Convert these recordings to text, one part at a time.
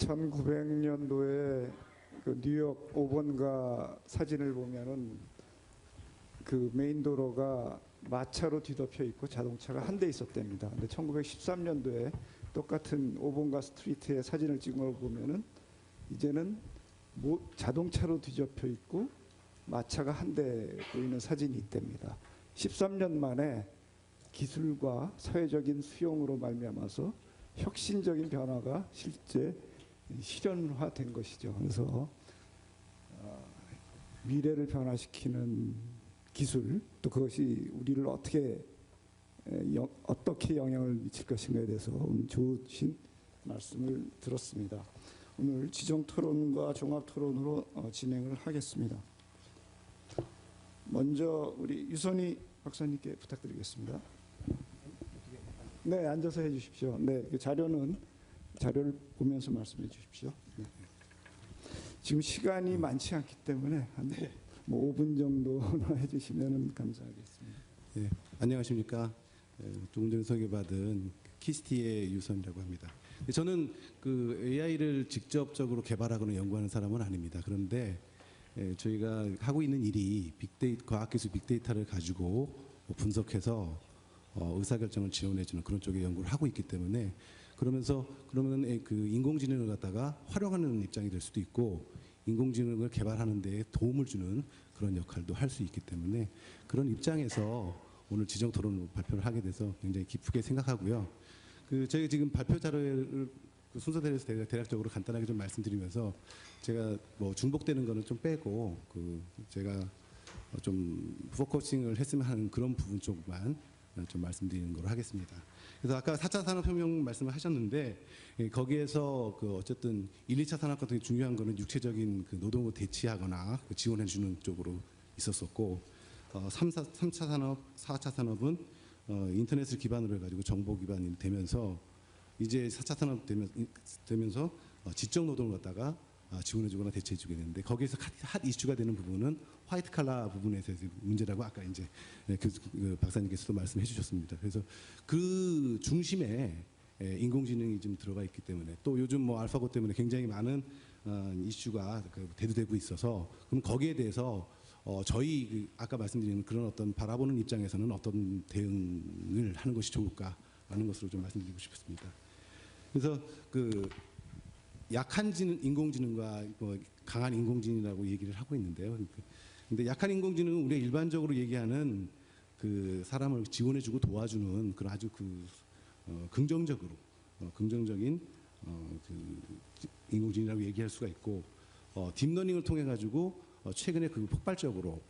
1900년도에 그 뉴욕 5번가 사진을 보면은 그 메인 도로가 마차로 뒤덮여 있고 자동차가 한 대 있었답니다. 근데 1913년도에 똑같은 5번가 스트리트의 사진을 찍어 보면은 이제는 자동차로 뒤덮여 있고 마차가 한 대 보이는 사진이 있답니다. 13년 만에 기술과 사회적인 수용으로 말미암아서 혁신적인 변화가 실제 실현화된 것이죠. 그래서 미래를 변화시키는 기술, 또 그것이 우리를 어떻게 영향을 미칠 것인가에 대해서 오늘 좋으신 말씀을 들었습니다. 오늘 지정토론과 종합토론으로 진행을 하겠습니다. 먼저 우리 유선희 박사님께 부탁드리겠습니다. 네, 앉아서 해주십시오. 네, 그 자료를 보면서 말씀해 주십시오. 네. 지금 시간이 많지 않기 때문에 한 5분 정도나 해주시면 감사하겠습니다. 네, 안녕하십니까. 조금 전에 소개받은 키스티의 유선이라고 합니다. 저는 그 AI를 직접적으로 개발하거나 연구하는 사람은 아닙니다. 그런데 저희가 하고 있는 일이 과학기술 빅데이터를 가지고 분석해서 의사결정을 지원해주는 그런 쪽의 연구를 하고 있기 때문에 그러면 그 인공지능을 갖다가 활용하는 입장이 될 수도 있고 인공지능을 개발하는 데 도움을 주는 그런 역할도 할 수 있기 때문에 그런 입장에서 오늘 지정 토론 발표를 하게 돼서 굉장히 기쁘게 생각하고요. 저희 지금 발표 자료를 그 순서대로 대략적으로 간단하게 좀 말씀드리면서 제가 뭐 중복되는 거는 좀 빼고 제가 좀 포커싱을 했으면 하는 그런 부분 쪽만 좀 말씀드리는 걸로 하겠습니다. 그래서 아까 4차 산업혁명 말씀을 하셨는데 거기에서 어쨌든 1, 2차 산업 같은 게 중요한 거는 육체적인 그 노동을 대체하거나 지원해 주는 쪽으로 있었었고 3차 산업, 4차 산업은 인터넷을 기반으로 해가지고 정보 기반이 되면서 이제 4차 산업 되면서 지적 노동을 갖다가 지원해주거나 대체해주게 되는데 거기에서 핫 이슈가 되는 부분은 화이트 칼라 부분에서 문제라고 아까 이제 그 박사님께서도 말씀해 주셨습니다. 그래서 그 중심에 인공지능이 좀 들어가 있기 때문에 또 요즘 뭐 알파고 때문에 굉장히 많은 이슈가 대두되고 있어서 그럼 거기에 대해서 저희 아까 말씀드린 그런 어떤 바라보는 입장에서는 어떤 대응을 하는 것이 좋을까라는 것으로 좀 말씀드리고 싶습니다. 그래서 약한 인공지능과 강한 인공지능이라고 얘기를 하고 있는데요. 근데 약한 인공지능은 우리가 일반적으로 얘기하는 그 사람을 지원해주고 도와주는 그런 아주 긍정적인 인공지능이라고 얘기할 수가 있고 딥러닝을 통해 가지고 최근에 폭발적으로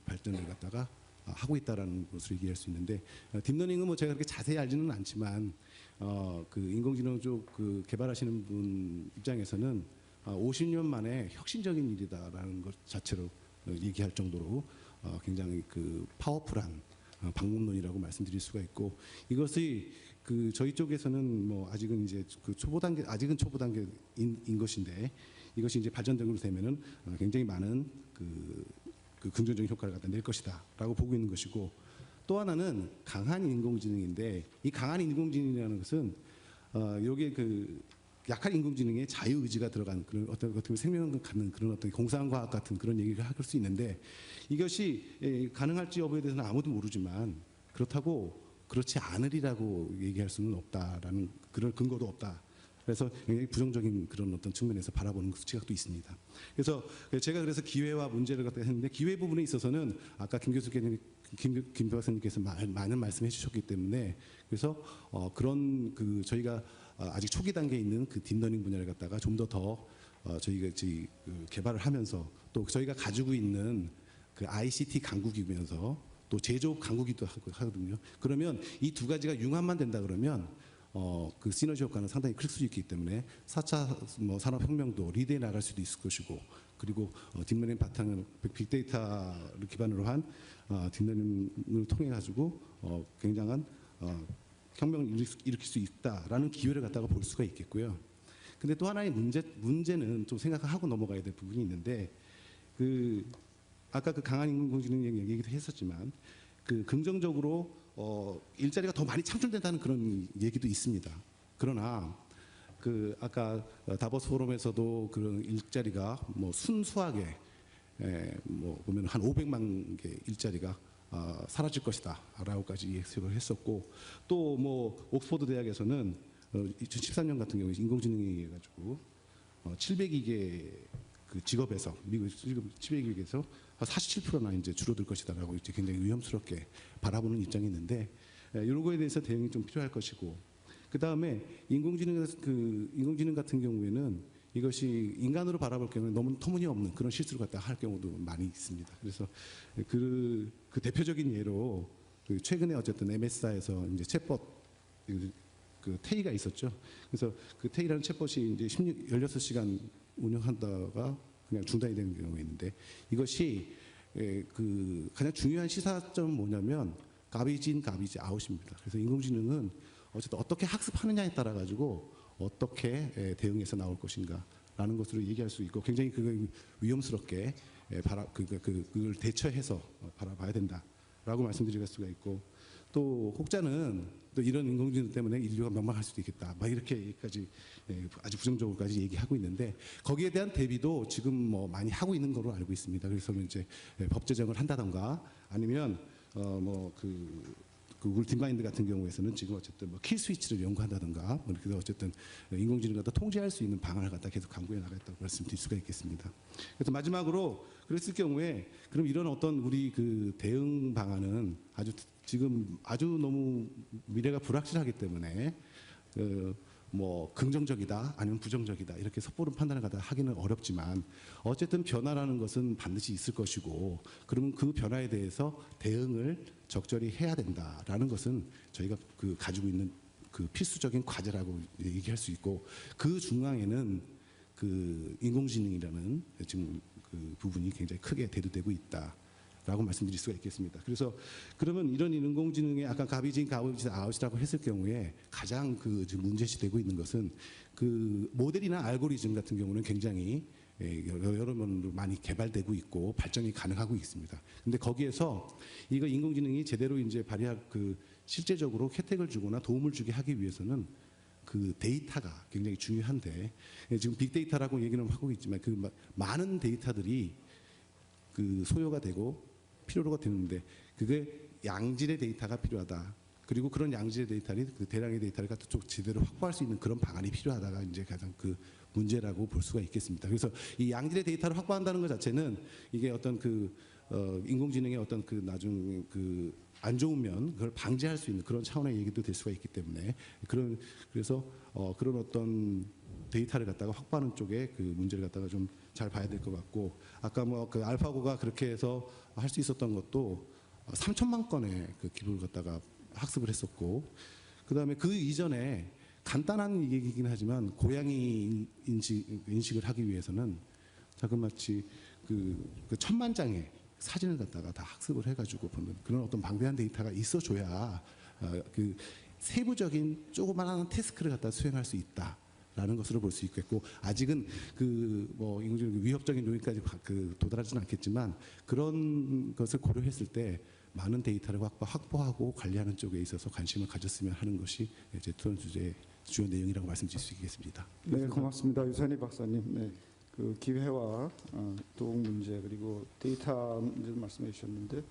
발전을 갖다가 하고 있다라는 것으로 얘기할 수 있는데 딥러닝은 뭐 제가 그렇게 자세히 알지는 않지만 인공지능 쪽 개발하시는 분 입장에서는 50년 만에 혁신적인 일이다라는 것 자체로 얘기할 정도로 굉장히 파워풀한 방법론이라고 말씀드릴 수가 있고 이것이 저희 쪽에서는 뭐 아직은 이제 아직은 초보 단계인 것인데 이것이 이제 발전적으로 되면은 굉장히 많은 긍정적인 효과를 갖다 낼 것이다라고 보고 있는 것이고 또 하나는 강한 인공지능인데 이 강한 인공지능이라는 것은 여기에 약한 인공지능에 자유의지가 들어간 그런 어떤 생명을 갖는 그런 어떤 공상과학 같은 그런 얘기를 할 수 있는데 이것이 가능할지 여부에 대해서는 아무도 모르지만 그렇다고 그렇지 않으리라고 얘기할 수는 없다라는 그런 근거도 없다. 그래서 굉장히 부정적인 그런 어떤 측면에서 바라보는 시각도 있습니다. 그래서 제가 기회와 문제를 갖다 했는데 기회 부분에 있어서는 아까 김 박사님께서 많은 말씀해 주셨기 때문에 그래서 그런 저희가 아직 초기 단계에 있는 딥러닝 분야를 갖다가 좀 더 저희가 개발을 하면서 또 저희가 가지고 있는 ICT 강국이면서 또 제조업 강국이기도 하거든요. 그러면 이 두 가지가 융합만 된다 그러면 시너지 효과는 상당히 클 수 있기 때문에 4차 산업혁명도 리드해 나갈 수도 있을 것이고 그리고 딥러닝 바탕을 빅데이터를 기반으로 한 딥러닝을 통해 가지고 굉장한 혁명을 일으킬 수 있다라는 기회를 갖다가 볼 수가 있겠고요. 근데 또 하나의 문제는 좀 생각하고 넘어가야 될 부분이 있는데 아까 강한 인공지능 얘기도 했었지만 긍정적으로 일자리가 더 많이 창출된다는 그런 얘기도 있습니다. 그러나 그 아까 다보스 포럼에서도 그런 일자리가 뭐 순수하게 뭐 보면 한 500만 개 일자리가 사라질 것이다라고까지 예측을 했었고 또 뭐 옥스퍼드 대학에서는 2013년 같은 경우에 인공지능이 해가지고 702개 그 직업에서 미국 702개에서 47%나 이제 줄어들 것이다라고 이제 굉장히 위험스럽게 바라보는 입장이 있는데 이런 거에 대해서 대응이 좀 필요할 것이고 그 다음에 인공지능 같은 경우에는 이것이 인간으로 바라볼 경우에 너무 터무니없는 그런 실수를 갖다 할 경우도 많이 있습니다. 그래서 그 대표적인 예로 그 최근에 어쨌든 MS사에서 이제 챗봇 그 테이가 있었죠. 그래서 그 테이라는 챗봇이 이제 16시간 운영한다가 그냥 중단이 되는 경우가 있는데 이것이 그 가장 중요한 시사점은 뭐냐면 가비지 인 가비지 아웃입니다. 그래서 인공지능은 어쨌든 어떻게 학습하느냐에 따라 가지고 어떻게 대응해서 나올 것인가라는 것으로 얘기할 수 있고 굉장히 그걸 위험스럽게 그걸 대처해서 바라봐야 된다라고 말씀드릴 수가 있고 또 혹자는 또 이런 인공지능 때문에 인류가 멸망할 수도 있겠다 막 이렇게까지 아주 부정적으로까지 얘기하고 있는데 거기에 대한 대비도 지금 뭐 많이 하고 있는 걸로 알고 있습니다. 그래서 이제 법 제정을 한다던가 아니면 구글 딥마인드 같은 경우에서는 지금 어쨌든 뭐 킬 스위치를 연구한다든가 뭐 이렇게 어쨌든 인공지능을 갖다 통제할 수 있는 방안을 갖다 계속 강구해 나가겠다고 말씀드릴 수가 있겠습니다. 그래서 마지막으로 그랬을 경우에 그럼 이런 어떤 우리 그 대응 방안은 지금 아주 너무 미래가 불확실하기 때문에 뭐 긍정적이다 아니면 부정적이다 이렇게 섣부른 판단을 갖다 하기는 어렵지만 어쨌든 변화라는 것은 반드시 있을 것이고 그러면 그 변화에 대해서 대응을 적절히 해야 된다라는 것은 저희가 그 가지고 있는 그 필수적인 과제라고 얘기할 수 있고 그 중앙에는 그 인공지능이라는 지금 그 부분이 굉장히 크게 대두되고 있다. 라고 말씀드릴 수가 있겠습니다. 그래서 그러면 이런 인공지능의 아까 가비진 아웃이라고 했을 경우에 가장 그 지금 문제시되고 있는 것은 그 모델이나 알고리즘 같은 경우는 굉장히 여러 면으로 많이 개발되고 있고 발전이 가능하고 있습니다. 근데 거기에서 이거 인공지능이 제대로 이제 실제적으로 혜택을 주거나 도움을 주게 하기 위해서는 그 데이터가 굉장히 중요한데 지금 빅데이터라고 얘기는 하고 있지만 그 많은 데이터들이 그 소요가 되고 필요로가 되는데 그게 양질의 데이터가 필요하다. 그리고 그런 양질의 데이터를 그 대량의 데이터를 갖다 좀 제대로 확보할 수 있는 그런 방안이 필요하다가 이제 가장 그 문제라고 볼 수가 있겠습니다. 그래서 이 양질의 데이터를 확보한다는 것 자체는 이게 어떤 인공지능의 어떤 나중 안 좋은 면 그걸 방지할 수 있는 그런 차원의 얘기도 될 수가 있기 때문에 그래서 그런 어떤 데이터를 갖다가 확보하는 쪽에 그 문제를 갖다가 좀 잘 봐야 될 것 같고 아까 뭐 그 알파고가 그렇게 해서 할 수 있었던 것도 3천만 건의 그 기록을 갖다가 학습을 했었고 그 다음에 그 이전에 간단한 얘기이긴 하지만 고양이 인식을 하기 위해서는 자그마치 그 1000만 장의 사진을 갖다가 다 학습을 해가지고 보는 그런 어떤 방대한 데이터가 있어줘야 그 세부적인 조그마한 태스크를 갖다 수행할 수 있다라는 것으로 볼 수 있겠고 아직은 인공지능 위협적인 요인까지 도달하지는 않겠지만 그런 것을 고려했을 때 많은 데이터를 확보하고 관리하는 쪽에 있어서 관심을 가졌으면 하는 것이 제 토론 주제의 주요 내용이라고 말씀드릴 수 있겠습니다. 네, 고맙습니다. 유선희 박사님. 네, 그 기회와 도움 문제 그리고 데이터 문제를 말씀해 주셨는데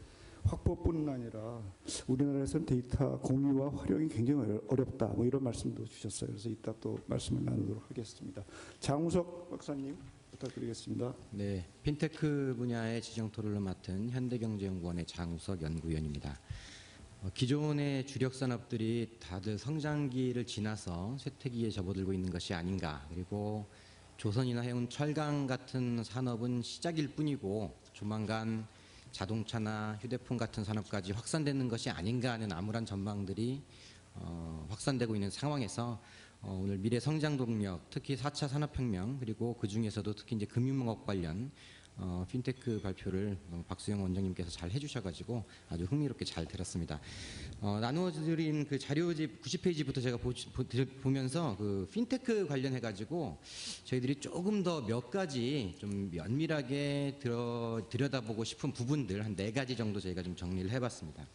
확보뿐 아니라 우리나라에서는 데이터 공유와 활용이 굉장히 어렵다. 뭐 이런 말씀도 주셨어요. 그래서 이따 또 말씀을 나누도록 하겠습니다. 장우석 박사님 부탁드리겠습니다. 네, 핀테크 분야의 지정 토론을 맡은 현대경제연구원의 장우석 연구위원입니다. 기존의 주력 산업들이 다들 성장기를 지나서 쇠퇴기에 접어들고 있는 것이 아닌가. 그리고 조선이나 해운, 철강 같은 산업은 시작일 뿐이고 조만간 자동차나 휴대폰 같은 산업까지 확산되는 것이 아닌가 하는 암울한 전망들이 확산되고 있는 상황에서 오늘 미래 성장 동력, 특히 4차 산업혁명 그리고 그 중에서도 특히 이제 금융업 관련 핀테크 발표를 박수영 원장님께서 잘 해주셔가지고 아주 흥미롭게 잘 들었습니다. 나누어드린 그 자료집 90페이지부터 제가 보면서 그 핀테크 관련해가지고 저희들이 조금 더 몇 가지 좀 면밀하게 들여다보고 싶은 부분들 한 4가지 정도 저희가 좀 정리를 해봤습니다.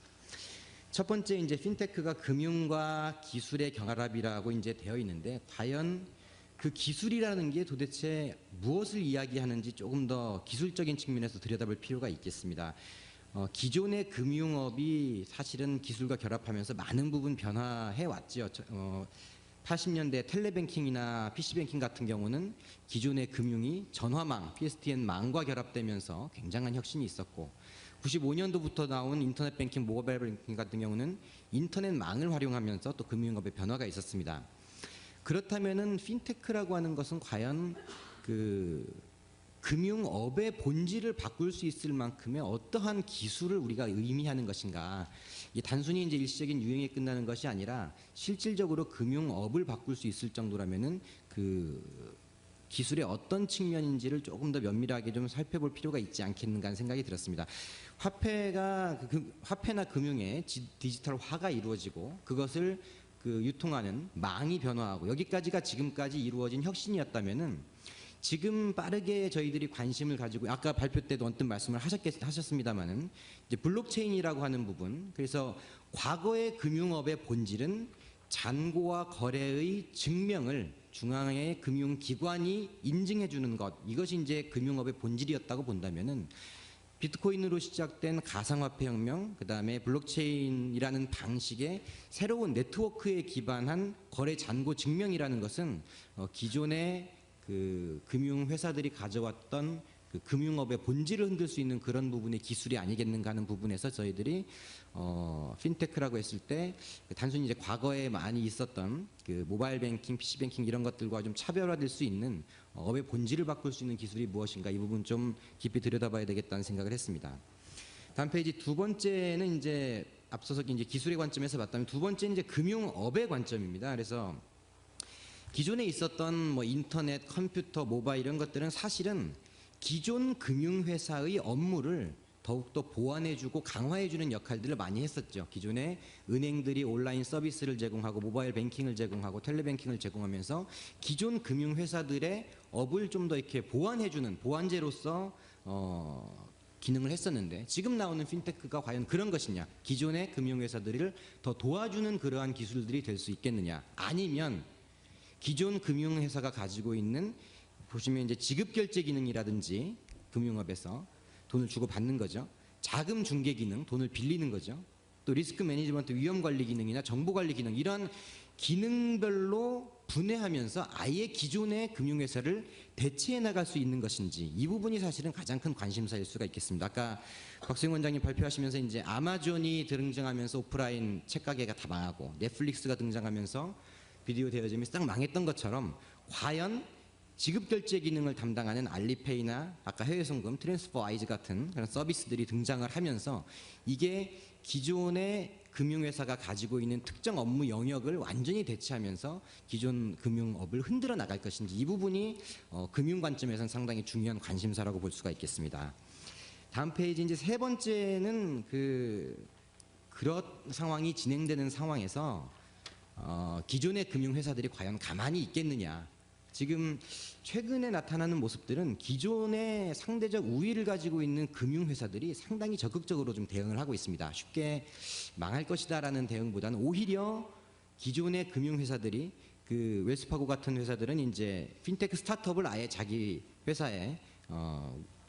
첫 번째 이제 핀테크가 금융과 기술의 결합이라고 이제 되어 있는데 과연 그 기술이라는 게 도대체 무엇을 이야기하는지 조금 더 기술적인 측면에서 들여다볼 필요가 있겠습니다. 기존의 금융업이 사실은 기술과 결합하면서 많은 부분 변화해 왔죠. 80년대 텔레뱅킹이나 PC뱅킹 같은 경우는 기존의 금융이 전화망, PSTN망과 결합되면서 굉장한 혁신이 있었고 95년도부터 나온 인터넷 뱅킹, 모바일 뱅킹 같은 경우는 인터넷망을 활용하면서 또 금융업의 변화가 있었습니다. 그렇다면은 핀테크라고 하는 것은 과연 그 금융업의 본질을 바꿀 수 있을 만큼의 어떠한 기술을 우리가 의미하는 것인가? 이게 단순히 이제 일시적인 유행에 끝나는 것이 아니라 실질적으로 금융업을 바꿀 수 있을 정도라면은 그 기술의 어떤 측면인지를 조금 더 면밀하게 좀 살펴볼 필요가 있지 않겠는가 하는 생각이 들었습니다. 화폐나 금융의 디지털화가 이루어지고 그것을 그 유통하는 망이 변화하고 여기까지가 지금까지 이루어진 혁신이었다면은 지금 빠르게 저희들이 관심을 가지고 아까 발표 때도 언뜻 말씀을 하셨습니다마는 이제 블록체인이라고 하는 부분, 그래서 과거의 금융업의 본질은 잔고와 거래의 증명을 중앙의 금융기관이 인증해 주는 것, 이것이 이제 금융업의 본질이었다고 본다면은 비트코인으로 시작된 가상화폐 혁명, 그 다음에 블록체인이라는 방식의 새로운 네트워크에 기반한 거래 잔고 증명이라는 것은 기존의 그 금융회사들이 가져왔던 그 금융업의 본질을 흔들 수 있는 그런 부분의 기술이 아니겠는가 하는 부분에서 저희들이 핀테크라고 했을 때 단순히 이제 과거에 많이 있었던 그 모바일 뱅킹, PC 뱅킹 이런 것들과 좀 차별화될 수 있는 업의 본질을 바꿀 수 있는 기술이 무엇인가 이 부분 좀 깊이 들여다봐야 되겠다는 생각을 했습니다. 다음 페이지 두 번째는 이제 앞서서 이제 기술의 관점에서 봤다면 두 번째는 이제 금융업의 관점입니다. 그래서 기존에 있었던 뭐 인터넷, 컴퓨터, 모바일 이런 것들은 사실은 기존 금융회사의 업무를 더욱더 보완해주고 강화해주는 역할들을 많이 했었죠. 기존에 은행들이 온라인 서비스를 제공하고 모바일 뱅킹을 제공하고 텔레뱅킹을 제공하면서 기존 금융회사들의 업을 좀 더 이렇게 보완해주는 보완제로서 기능을 했었는데 지금 나오는 핀테크가 과연 그런 것이냐, 기존의 금융회사들을 더 도와주는 그러한 기술들이 될 수 있겠느냐, 아니면 기존 금융회사가 가지고 있는 보시면 이제 지급결제 기능이라든지 금융업에서 돈을 주고 받는 거죠. 자금 중개 기능, 돈을 빌리는 거죠. 또 리스크 매니지먼트, 위험 관리 기능이나 정보 관리 기능 이런 기능별로 분해하면서 아예 기존의 금융회사를 대체해 나갈 수 있는 것인지 이 부분이 사실은 가장 큰 관심사일 수가 있겠습니다. 아까 박수영 원장님 발표하시면서 이제 아마존이 등장하면서 오프라인 책가게가 다 망하고 넷플릭스가 등장하면서 비디오 대여점이 싹 망했던 것처럼 과연 지급결제 기능을 담당하는 알리페이나 아까 해외송금, 트랜스퍼와이즈 같은 그런 서비스들이 등장을 하면서 이게 기존의 금융회사가 가지고 있는 특정 업무 영역을 완전히 대체하면서 기존 금융업을 흔들어 나갈 것인지 이 부분이 금융 관점에서는 상당히 중요한 관심사라고 볼 수가 있겠습니다. 다음 페이지 이제 세 번째는 그런 상황이 진행되는 상황에서 기존의 금융회사들이 과연 가만히 있겠느냐. 지금 최근에 나타나는 모습들은 기존의 상대적 우위를 가지고 있는 금융회사들이 상당히 적극적으로 좀 대응을 하고 있습니다. 쉽게 망할 것이다라는 대응보다는 오히려 기존의 금융회사들이 그 웰스파고 같은 회사들은 이제 핀테크 스타트업을 아예 자기 회사에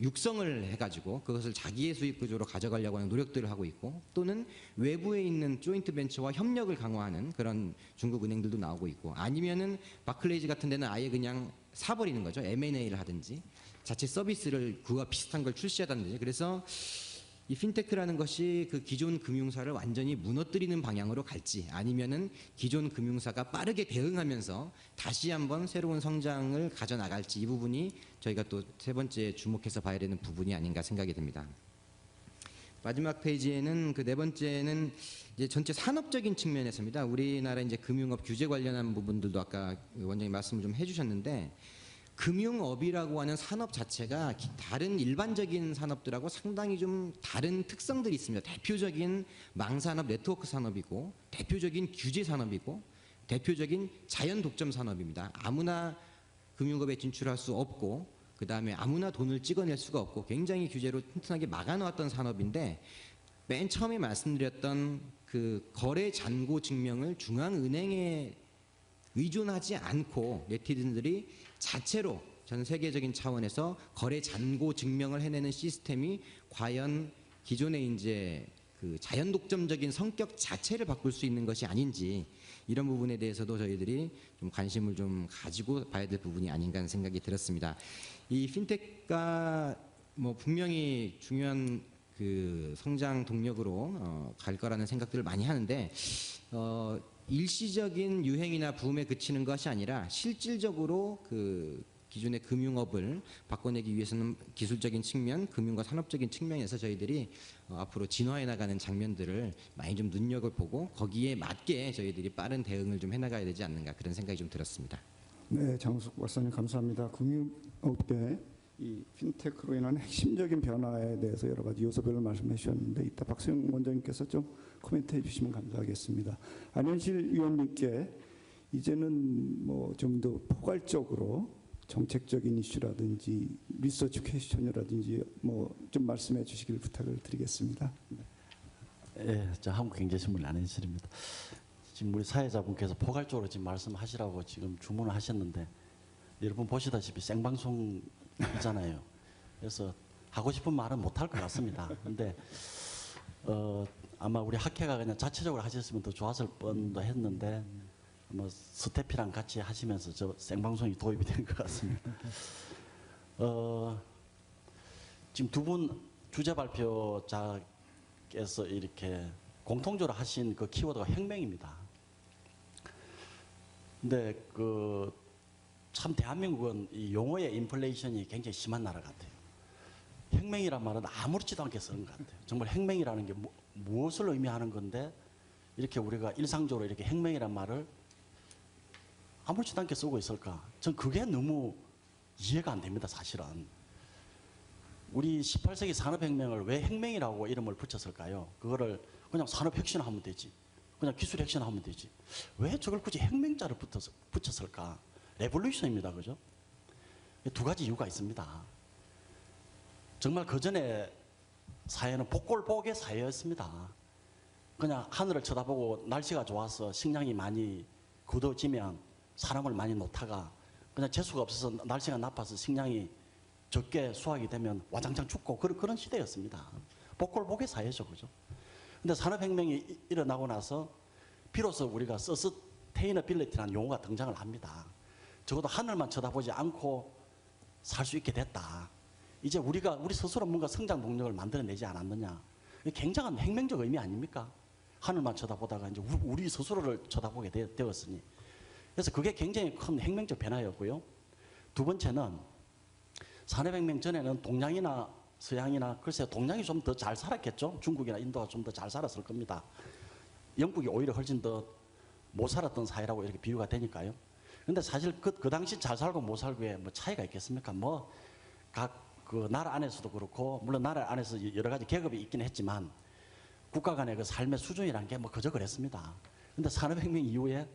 육성을 해가지고 그것을 자기의 수익 구조로 가져가려고 하는 노력들을 하고 있고 또는 외부에 있는 조인트 벤처와 협력을 강화하는 그런 중국 은행들도 나오고 있고 아니면은 바클레이즈 같은 데는 아예 그냥 사버리는 거죠. M&A를 하든지 자체 서비스를 그와 비슷한 걸 출시하든지 그래서 이 핀테크라는 것이 그 기존 금융사를 완전히 무너뜨리는 방향으로 갈지 아니면은 기존 금융사가 빠르게 대응하면서 다시 한번 새로운 성장을 가져나갈지 이 부분이 저희가 또 세 번째 주목해서 봐야 되는 부분이 아닌가 생각이 듭니다. 마지막 페이지에는 그 네 번째는 이제 전체 산업적인 측면에서입니다. 우리나라 이제 금융업 규제 관련한 부분들도 아까 원장님 말씀을 좀 해주셨는데 금융업이라고 하는 산업 자체가 다른 일반적인 산업들하고 상당히 좀 다른 특성들이 있습니다. 대표적인 망산업 네트워크 산업이고 대표적인 규제 산업이고 대표적인 자연 독점 산업입니다. 아무나 금융업에 진출할 수 없고 그 다음에 아무나 돈을 찍어낼 수가 없고 굉장히 규제로 튼튼하게 막아놓았던 산업인데 맨 처음에 말씀드렸던 그 거래 잔고 증명을 중앙은행에 의존하지 않고 네티즌들이 자체로 전 세계적인 차원에서 거래 잔고 증명을 해내는 시스템이 과연 기존의 이제 그 자연 독점적인 성격 자체를 바꿀 수 있는 것이 아닌지, 이런 부분에 대해서도 저희들이 좀 관심을 좀 가지고 봐야 될 부분이 아닌가 하는 생각이 들었습니다. 이 핀테크가 뭐 분명히 중요한 그 성장 동력으로 갈 거라는 생각들을 많이 하는데, 일시적인 유행이나 붐에 그치는 것이 아니라 실질적으로 그 기존의 금융업을 바꿔내기 위해서는 기술적인 측면, 금융과 산업적인 측면에서 저희들이 앞으로 진화해 나가는 장면들을 많이 좀 눈여겨 보고 거기에 맞게 저희들이 빠른 대응을 좀 해나가야 되지 않는가, 그런 생각이 좀 들었습니다. 네, 장우석 박사님 감사합니다. 금융업계 이 핀테크로 인한 핵심적인 변화에 대해서 여러 가지 요소별로 말씀해 주셨는데, 이따 박수영 원장님께서 좀 코멘트해 주시면 감사하겠습니다. 안현실 위원님께 이제는 뭐 좀 더 포괄적으로 정책적인 이슈라든지 리서치 퀘스천이라든지 뭐 좀 말씀해 주시길 부탁을 드리겠습니다. 예, 저 한국경제신문 안현실입니다. 지금 우리 사회자분께서 포괄적으로 지금 말씀하시라고 지금 주문을 하셨는데, 여러분 보시다시피 생방송이잖아요. 그래서 하고 싶은 말은 못할 것 같습니다. 근데 아마 우리 학회가 그냥 자체적으로 하셨으면 더 좋았을 뻔도 했는데, 뭐 스태프랑 같이 하시면서 저 생방송이 도입이 된 것 같습니다. 지금 두 분 주제 발표자께서 이렇게 공통적으로 하신 그 키워드가 혁명입니다. 근데 그 참 대한민국은 이 용어의 인플레이션이 굉장히 심한 나라 같아요. 혁명이란 말은 아무렇지도 않게 쓰는 것 같아요. 정말 혁명이라는 게 무엇을 의미하는 건데, 이렇게 우리가 일상적으로 이렇게 혁명이란 말을 아무렇지도 않게 쓰고 있을까? 전 그게 너무 이해가 안 됩니다, 사실은. 우리 18세기 산업혁명을 왜 혁명이라고 이름을 붙였을까요? 그거를 그냥 산업혁신하면 되지, 그냥 기술혁신하면 되지, 왜 저걸 굳이 혁명자를 붙였을까? 레볼루션입니다, 그죠? 두 가지 이유가 있습니다. 정말 그전에 사회는 복골복의 사회였습니다. 그냥 하늘을 쳐다보고 날씨가 좋아서 식량이 많이 굳어지면 사람을 많이 놓다가, 그냥 재수가 없어서 날씨가 나빠서 식량이 적게 수확이 되면 와장창 죽고 그런 시대였습니다. 복골복의 사회죠, 그죠? 근데 산업혁명이 일어나고 나서 비로소 우리가 서스테이너빌리티라는 용어가 등장을 합니다. 적어도 하늘만 쳐다보지 않고 살 수 있게 됐다. 이제 우리 스스로 뭔가 성장 동력을 만들어내지 않았느냐. 굉장한 혁명적 의미 아닙니까? 하늘만 쳐다보다가 이제 우리 스스로를 쳐다보게 되었으니. 그래서 그게 굉장히 큰 혁명적 변화였고요. 두 번째는 산업혁명 전에는 동양이나 서양이나, 글쎄요, 동양이 좀 더 잘 살았겠죠. 중국이나 인도가 좀 더 잘 살았을 겁니다. 영국이 오히려 훨씬 더 못 살았던 사회라고 이렇게 비유가 되니까요. 근데 사실 그 당시 잘 살고 못 살고에 뭐 차이가 있겠습니까? 뭐 각 그 나라 안에서도 그렇고, 물론 나라 안에서 여러 가지 계급이 있긴 했지만 국가 간의 그 삶의 수준이라는 게 뭐 그저 그랬습니다. 근데 산업혁명 이후에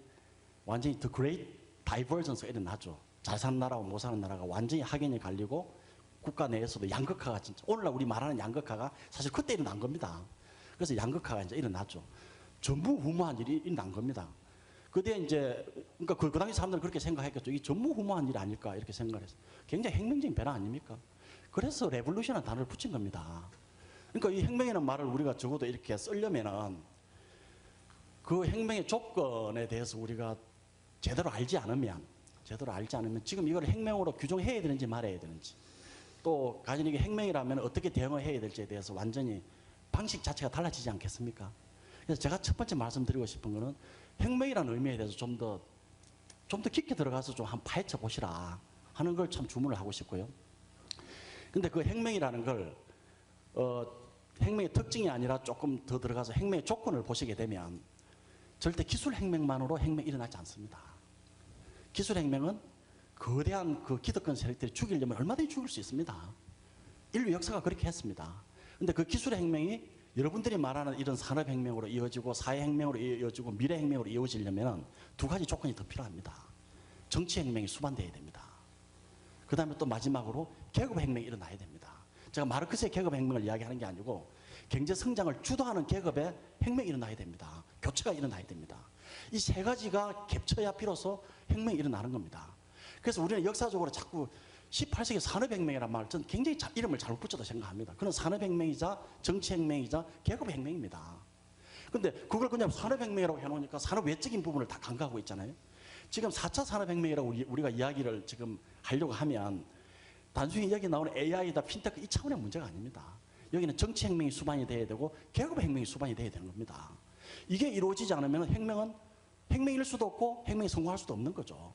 완전히 The Great Divergence가 일어나죠. 잘 사는 나라와 못 사는 나라가 완전히 확연히 갈리고, 국가 내에서도 양극화가, 진짜 오늘날 우리 말하는 양극화가 사실 그때 일어난 겁니다. 그래서 양극화가 이제 일어났죠. 전무후무한 일이 일어난 겁니다. 그때 이제 그러니까 그 당시 사람들은 그렇게 생각했겠죠. 이 전무후무한 일 아닐까 이렇게 생각했어요. 굉장히 혁명적인 변화 아닙니까? 그래서 레볼루션이라는 단어를 붙인 겁니다. 그러니까 이 혁명이라는 말을 우리가 적어도 이렇게 쓰려면은 그 혁명의 조건에 대해서 우리가 제대로 알지 않으면 지금 이걸 혁명으로 규정해야 되는지 말아야 되는지, 또 가진 이게 혁명이라면 어떻게 대응을 해야 될지에 대해서 완전히 방식 자체가 달라지지 않겠습니까? 그래서 제가 첫 번째 말씀드리고 싶은 거는 혁명이라는 의미에 대해서 좀 더 깊게 들어가서 좀 한번 파헤쳐 보시라 하는 걸 참 주문을 하고 싶고요. 근데 그 혁명이라는 걸 혁명의 특징이 아니라 조금 더 들어가서 혁명의 조건을 보시게 되면 절대 기술혁명만으로 혁명이 일어나지 않습니다. 기술혁명은 거대한 그 기득권 세력들이 죽이려면 얼마든지 죽일 수 있습니다. 인류 역사가 그렇게 했습니다. 근데 그 기술혁명이 여러분들이 말하는 이런 산업혁명으로 이어지고 사회혁명으로 이어지고 미래혁명으로 이어지려면 두 가지 조건이 더 필요합니다. 정치혁명이 수반되어야 됩니다. 그 다음에 또 마지막으로 계급혁명이 일어나야 됩니다. 제가 마르크스의 계급혁명을 이야기하는 게 아니고 경제성장을 주도하는 계급의 혁명이 일어나야 됩니다. 교체가 일어나야 됩니다. 이 세 가지가 겹쳐야 비로소 혁명이 일어나는 겁니다. 그래서 우리는 역사적으로 자꾸 18세기 산업혁명이라는 말을 저는 굉장히 이름을 잘못 붙였다고 생각합니다. 그건 산업혁명이자 정치혁명이자 계급혁명입니다. 근데 그걸 그냥 산업혁명이라고 해놓으니까 산업 외적인 부분을 다 간과하고 있잖아요. 지금 4차 산업혁명이라고 우리가 이야기를 지금 하려고 하면 단순히 여기 나오는 AI다 핀테크 이 차원의 문제가 아닙니다. 여기는 정치혁명이 수반이 돼야 되고 계급혁명이 수반이 돼야 되는 겁니다. 이게 이루어지지 않으면 혁명은 혁명일 수도 없고 혁명이 성공할 수도 없는 거죠.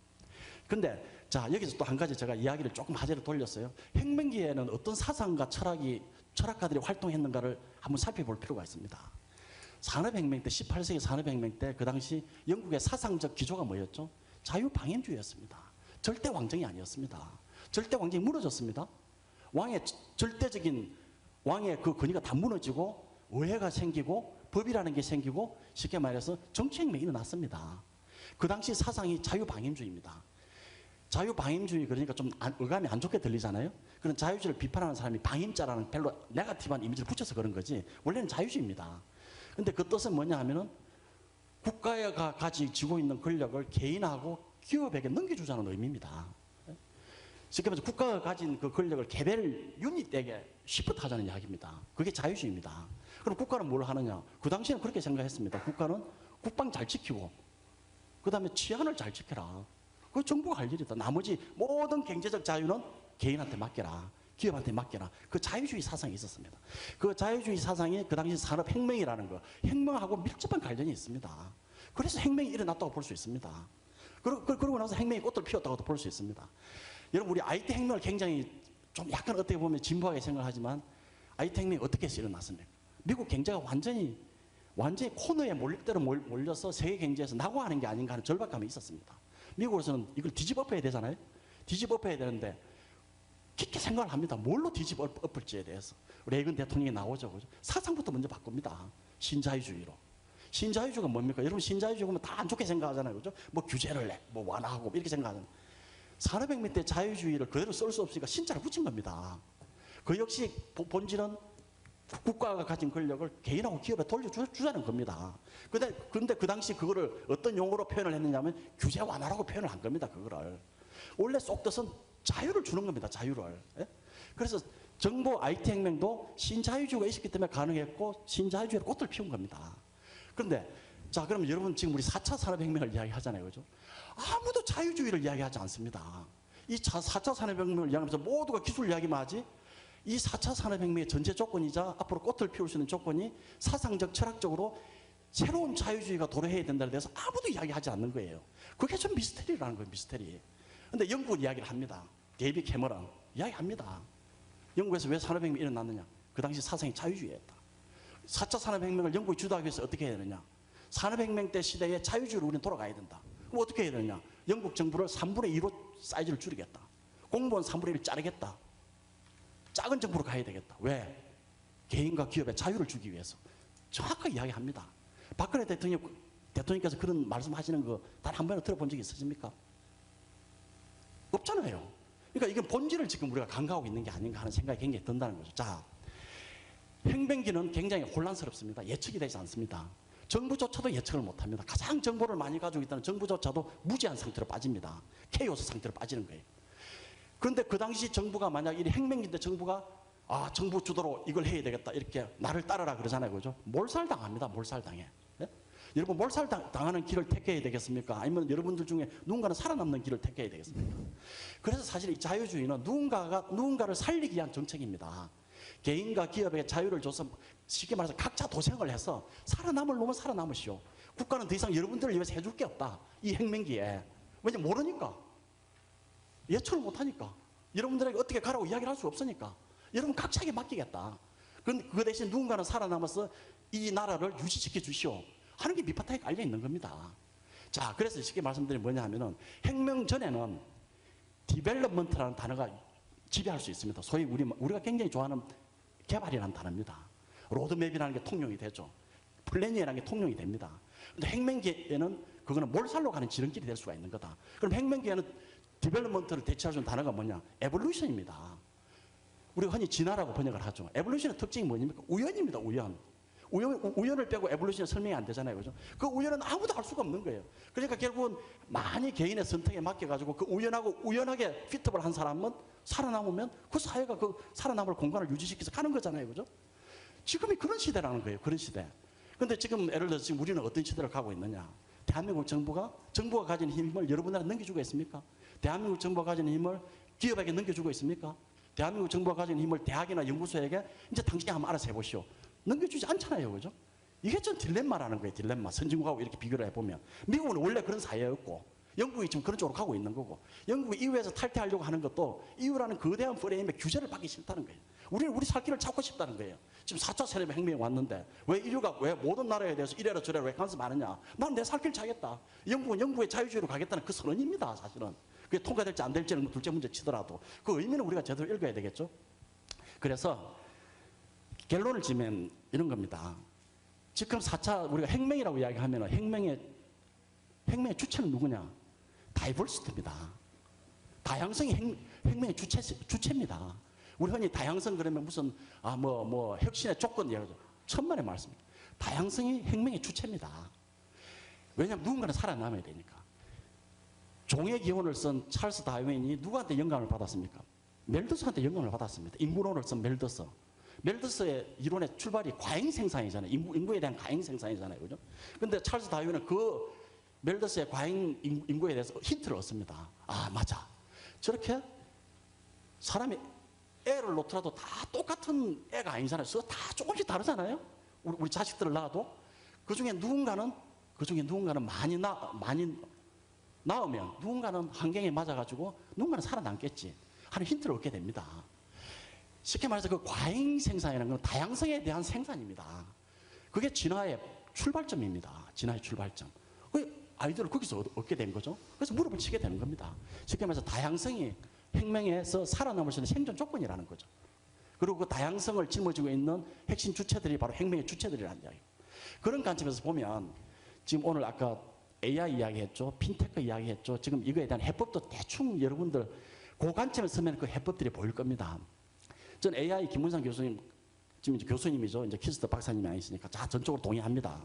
근데 자 여기서 또 한 가지 제가 이야기를 조금 화제를 돌렸어요. 혁명기에는 어떤 사상과 철학가들이 활동했는가를 한번 살펴볼 필요가 있습니다. 산업혁명 때 18세기 산업혁명 때 그 당시 영국의 사상적 기조가 뭐였죠? 자유방임주의였습니다. 절대 왕정이 아니었습니다. 절대 왕정이 무너졌습니다. 왕의 절대적인 왕의 그 권위가 다 무너지고 의회가 생기고 법이라는 게 생기고 쉽게 말해서 정치혁명이 일어났습니다. 그 당시 사상이 자유방임주의입니다. 자유방임주의 그러니까 좀 어감이 안 좋게 들리잖아요. 그런 자유주의를 비판하는 사람이 방임자라는 별로 네거티브한 이미지를 붙여서 그런 거지 원래는 자유주의입니다. 근데 그 뜻은 뭐냐 하면은 국가가 가지고 있는 권력을 개인하고 기업에게 넘겨주자는 의미입니다. 쉽게 말해서 국가가 가진 그 권력을 개별 유닛에게 시프트하자는 이야기입니다. 그게 자유주의입니다. 그럼 국가는 뭘 하느냐? 그 당시에는 그렇게 생각했습니다. 국가는 국방 잘 지키고 그 다음에 치안을 잘 지켜라. 그거 정부가 할 일이다. 나머지 모든 경제적 자유는 개인한테 맡겨라. 기업한테 맡겨라. 그 자유주의 사상이 있었습니다. 그 자유주의 사상이 그 당시 산업혁명이라는 거, 혁명하고 밀접한 관련이 있습니다. 그래서 혁명이 일어났다고 볼 수 있습니다. 그러고 나서 혁명이 꽃을 피웠다고도 볼 수 있습니다. 여러분 우리 IT 혁명을 굉장히 좀 약간 어떻게 보면 진보하게 생각하지만 IT 혁명이 어떻게 해서 일어났습니까? 미국 경제가 완전히 코너에 몰려서 세계 경제에서 낙오하는 게 아닌가 하는 절박감이 있었습니다. 미국에서는 이걸 뒤집어엎어야 되잖아요. 뒤집어엎어야 되는데 깊게 생각을 합니다. 뭘로 뒤집어엎을지에 대해서. 레이건 대통령이 나오죠. 그죠? 사상부터 먼저 바꿉니다. 신자유주의로. 신자유주의가 뭡니까? 여러분 신자유주의 보면 다 안 좋게 생각하잖아요. 그죠? 뭐 규제를 뭐 완화하고 이렇게 생각하잖아요. 산업혁명 때 자유주의를 그대로 쓸 수 없으니까 신자를 붙인 겁니다. 그 역시 본질은 국가가 가진 권력을 개인하고 기업에 돌려주자는 겁니다. 그런데 그 당시 그거를 어떤 용어로 표현을 했느냐면 규제 완화라고 표현을 한 겁니다. 그거를. 원래 속 뜻은 자유를 주는 겁니다. 자유를. 예? 그래서 정보 IT 혁명도 신자유주의가 있었기 때문에 가능했고 신자유주의로 꽃을 피운 겁니다. 그런데 자 그럼 여러분 지금 우리 4차 산업혁명을 이야기하잖아요. 그죠? 아무도 자유주의를 이야기하지 않습니다. 이 4차 산업혁명을 이야기하면서 모두가 기술 이야기만 하지 이 4차 산업혁명의 전제 조건이자 앞으로 꽃을 피울 수 있는 조건이 사상적 철학적으로 새로운 자유주의가 도래해야 된다는 데서 아무도 이야기하지 않는 거예요. 그게 좀 미스터리라는 거예요. 미스터리. 근데 영국은 이야기를 합니다. 데이비드 캐머런 이야기합니다. 영국에서 왜 산업혁명이 일어났느냐. 그 당시 사상이 자유주의였다. 4차 산업혁명을 영국이 주도하기 위해서 어떻게 해야 되느냐. 산업혁명 때 시대에 자유주의로 우리는 돌아가야 된다. 그럼 어떻게 해야 되느냐. 영국 정부를 3분의 2로 사이즈를 줄이겠다. 공무원 3분의 1을 자르겠다. 작은 정부로 가야 되겠다. 왜? 개인과 기업에 자유를 주기 위해서. 정확하게 이야기합니다. 박근혜 대통령께서 그런 말씀하시는 거 단 한 번이나 들어본 적이 있으십니까? 없잖아요. 그러니까 이건 본질을 지금 우리가 간과하고 있는 게 아닌가 하는 생각이 굉장히 든다는 거죠. 자, 혁명기는 굉장히 혼란스럽습니다. 예측이 되지 않습니다. 정부조차도 예측을 못합니다. 가장 정보를 많이 가지고 있다는 정부조차도 무지한 상태로 빠집니다. 케이오스 상태로 빠지는 거예요. 그런데 그 당시 정부가 만약 이 혁명기인데 정부가 정부 주도로 이걸 해야 되겠다 이렇게 나를 따르라 그러잖아요. 그죠? 몰살당합니다. 몰살당해. 네? 여러분 몰살당하는 길을 택해야 되겠습니까? 아니면 여러분들 중에 누군가는 살아남는 길을 택해야 되겠습니까? 그래서 사실 이 자유주의는 누군가를 살리기 위한 정책입니다. 개인과 기업에게 자유를 줘서 쉽게 말해서 각자 도생을 해서 살아남을 놈은 살아남으시오. 국가는 더 이상 여러분들을 위해서 해줄 게 없다. 이 혁명기에. 왜냐면 모르니까. 예측을 못하니까. 여러분들에게 어떻게 가라고 이야기를 할 수 없으니까. 여러분 각자에게 맡기겠다. 그 대신 누군가는 살아남아서 이 나라를 유지시켜 주시오. 하는 게 밑바탕에 깔려 있는 겁니다. 자, 그래서 쉽게 말씀드리면 뭐냐 하면은 혁명 전에는 디벨롭먼트라는 단어가 지배할 수 있습니다. 소위 우리가 굉장히 좋아하는 개발이라는 단어입니다. 로드맵이라는 게 통용이 되죠. 플래닝이라는 게 통용이 됩니다. 근데 혁명기에는 그거는 몰살로 가는 지름길이 될 수가 있는 거다. 그럼 혁명기에는 디벨롭먼트를 대체할 수 있는 단어가 뭐냐? 에볼루션입니다. 우리가 흔히 진화라고 번역을 하죠. 에볼루션의 특징이 뭐냐면 우연입니다. 우연. 우연을 빼고 에볼루션이 설명이 안 되잖아요. 그죠? 그 우연은 아무도 알 수가 없는 거예요. 그러니까 결국은 많이 개인의 선택에 맡겨가지고 그 우연하게 피트볼 한 사람은 살아남으면 그 사회가 그 살아남을 공간을 유지시켜서 가는 거잖아요. 그죠? 지금이 그런 시대라는 거예요. 그런 시대. 근데 지금 예를 들어서 지금 우리는 어떤 시대를 가고 있느냐. 대한민국 정부가 가진 힘을 여러분들한테 넘겨주고 있습니까? 대한민국 정부가 가진 힘을 기업에게 넘겨주고 있습니까? 대한민국 정부가 가진 힘을 대학이나 연구소에게 이제 당신이 한번 알아서 해보시오. 넘겨주지 않잖아요. 그죠? 이게 전 딜레마라는 거예요. 딜레마. 선진국하고 이렇게 비교를 해보면. 미국은 원래 그런 사회였고 영국이 지금 그런 쪽으로 가고 있는 거고 영국이 EU에서 탈퇴하려고 하는 것도 EU라는 거대한 프레임의 규제를 받기 싫다는 거예요. 우리는 우리 살 길을 찾고 싶다는 거예요. 지금 4차 산업혁명이 왔는데 왜 인류가 왜 모든 나라에 대해서 이래라 저래라 왜 간섭하느냐. 난 내 살 길 찾겠다. 영국은 영국의 자유주의로 가겠다는 그 선언입니다. 사실은. 그게 통과될지 안 될지는 둘째 문제 치더라도 그 의미는 우리가 제대로 읽어야 되겠죠. 그래서 결론을 지면 이런 겁니다. 지금 4차 우리가 혁명이라고 이야기하면 혁명의 주체는 누구냐? 다이버시티입니다. 다양성이 혁명의 주체입니다. 우리 흔히 다양성 그러면 무슨 혁신의 조건 얘기하죠. 천만의 말씀입니다. 다양성이 혁명의 주체입니다. 왜냐하면 누군가는 살아남아야 되니까. 종의 기원을 쓴 찰스 다윈이 누구한테 영감을 받았습니까? 멜더스한테 영감을 받았습니다. 인구론을 쓴 멜더스. 멜더스의 이론의 출발이 과잉 생산이잖아요. 인구에 대한 과잉 생산이잖아요. 그죠? 근데 찰스 다윈은 그 멜더스의 과잉 인구에 대해서 힌트를 얻습니다. 아, 맞아. 저렇게 사람이 애를 놓더라도 다 똑같은 애가 아니잖아요. 다 조금씩 다르잖아요. 우리 자식들을 낳아도 그 중에 누군가는 많이 낳으면 누군가는 환경에 맞아가지고 누군가는 살아남겠지 하는 힌트를 얻게 됩니다. 쉽게 말해서 그 과잉 생산이라는 건 다양성에 대한 생산입니다. 그게 진화의 출발점입니다. 진화의 출발점. 아이들을 거기서 얻게 된 거죠. 그래서 무릎을 치게 되는 겁니다. 쉽게 말해서 다양성이 혁명에서 살아남을 수 있는 생존 조건이라는 거죠. 그리고 그 다양성을 짊어지고 있는 핵심 주체들이 바로 혁명의 주체들이라는 이야기예요. 그런 관점에서 보면 지금 오늘 아까 AI 이야기했죠. 핀테크 이야기했죠. 지금 이거에 대한 해법도 대충 여러분들 그 관점에서 쓰면 그 해법들이 보일 겁니다. 전 AI 김문상 교수님, 지금 이제 교수님이죠. 이제 키스터 박사님이 아니시니까 전적으로 동의합니다.